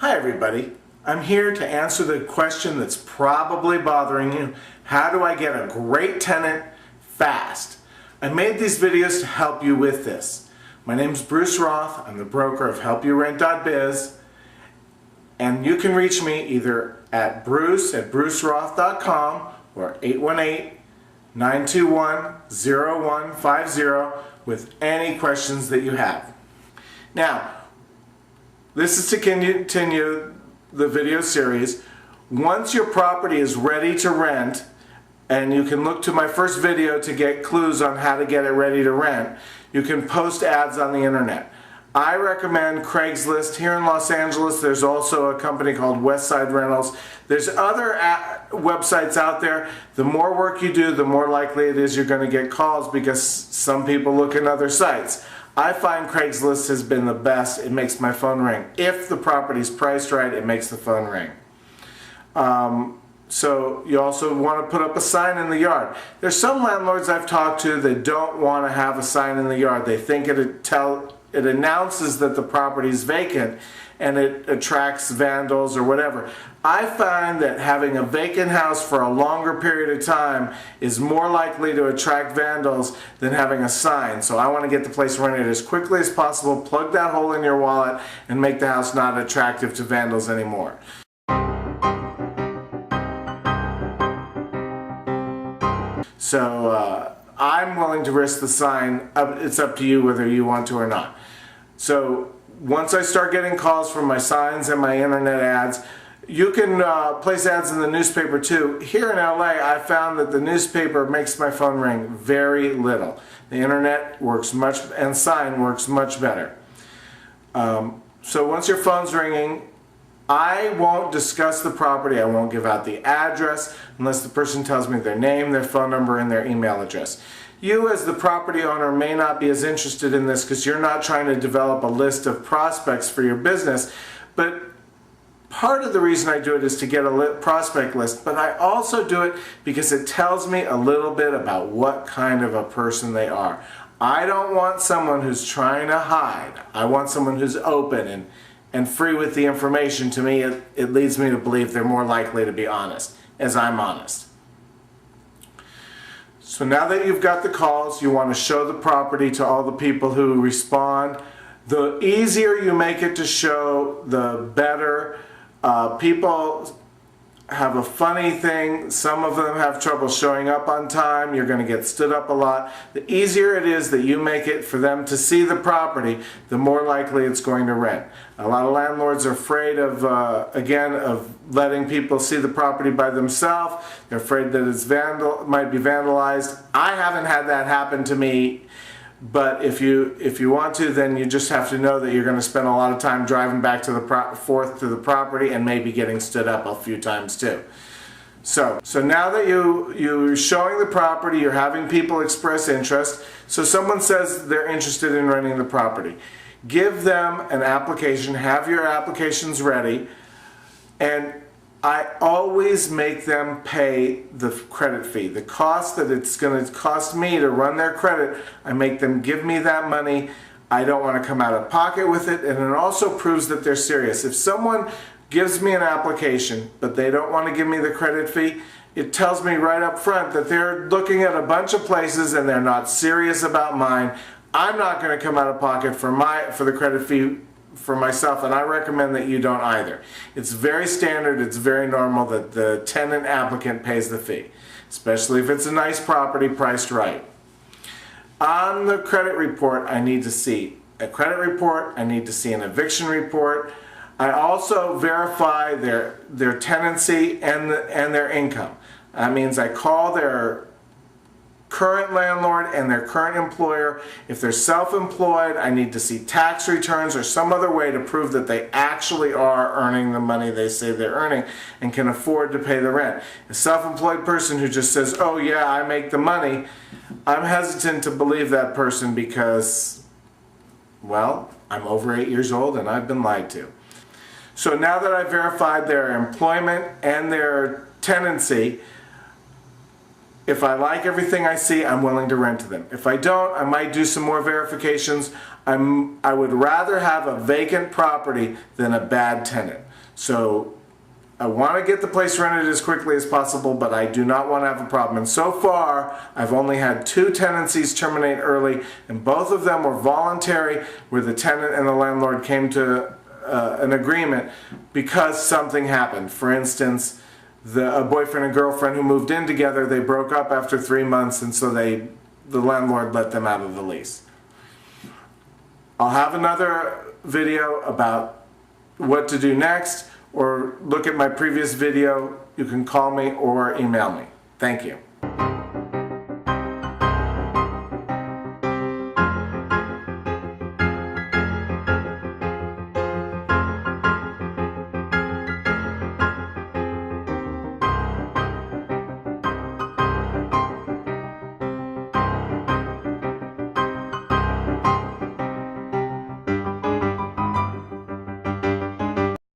Hi everybody, I'm here to answer the question that's probably bothering you. How do I get a great tenant fast? I made these videos to help you with this. My name is Bruce Roth, I'm the broker of HelpYouRent.biz, and you can reach me either at bruce@bruceroth.com or 818-921-0150 with any questions that you have. Now, this is to continue the video series. Once your property is ready to rent, and you can look to my first video to get clues on how to get it ready to rent, you can post ads on the internet. I recommend Craigslist. Here in Los Angeles, there's also a company called Westside Rentals. There's other websites out there. The more work you do, the more likely it is you're going to get calls because some people look at other sites. I find Craigslist has been the best. It makes my phone ring. If the property's priced right, it makes the phone ring. So you also want to put up a sign in the yard. There's some landlords I've talked to that don't want to have a sign in the yard. They think it announces that the property is vacant and it attracts vandals or whatever. I find that having a vacant house for a longer period of time is more likely to attract vandals than having a sign. So I want to get the place rented as quickly as possible, plug that hole in your wallet, and make the house not attractive to vandals anymore. So I'm willing to risk the sign. It's up to you whether you want to or not. So once I start getting calls from my signs and my internet ads, you can place ads in the newspaper too. Here in LA, I found that the newspaper makes my phone ring very little. The internet works and sign works much better. So once your phone's ringing, I won't discuss the property. I won't give out the address unless the person tells me their name, their phone number, and their email address. You as the property owner may not be as interested in this because you're not trying to develop a list of prospects for your business, but part of the reason I do it is to get a prospect list, but I also do it because it tells me a little bit about what kind of a person they are. I don't want someone who's trying to hide. I want someone who's open and free with the information. To me, it leads me to believe they're more likely to be honest, as I'm honest. So now that you've got the calls, you want to show the property to all the people who respond. The easier you make it to show, the better. People have a funny thing. Some of them have trouble showing up on time. You're going to get stood up a lot. The easier it is that you make it for them to see the property, the more likely it's going to rent. A lot of landlords are afraid of, again, of letting people see the property by themselves. They're afraid that it might be vandalized. I haven't had that happen to me. But if you want to, then you just have to know that you're going to spend a lot of time driving back to forth to the property and maybe getting stood up a few times too. So now that you're showing the property, you're having people express interest. So someone says they're interested in renting the property. Give them an application, have your applications ready, and I always make them pay the credit fee. The cost that it's going to cost me to run their credit, I make them give me that money. I don't want to come out of pocket with it, and it also proves that they're serious. If someone gives me an application, but they don't want to give me the credit fee, it tells me right up front that they're looking at a bunch of places and they're not serious about mine. I'm not going to come out of pocket for the credit fee for myself, and I recommend that you don't either. It's very standard, it's very normal that the tenant applicant pays the fee, especially if it's a nice property priced right. On the credit report, I need to see a credit report, I need to see an eviction report. I also verify their tenancy and their income. That means I call their current landlord and their current employer. If they're self-employed, I need to see tax returns or some other way to prove that they actually are earning the money they say they're earning and can afford to pay the rent. A self-employed person who just says, oh yeah, I make the money, I'm hesitant to believe that person because, well, I'm over 8 years old and I've been lied to. So now that I've verified their employment and their tenancy, if I like everything I see, I'm willing to rent to them. If I don't, I might do some more verifications. I would rather have a vacant property than a bad tenant. So I want to get the place rented as quickly as possible, but I do not want to have a problem. And so far, I've only had 2 tenancies terminate early, and both of them were voluntary, where the tenant and the landlord came to an agreement because something happened. For instance, a boyfriend and girlfriend who moved in together, they broke up after 3 months, and so the landlord let them out of the lease. I'll have another video about what to do next, or look at my previous video. You can call me or email me. Thank you.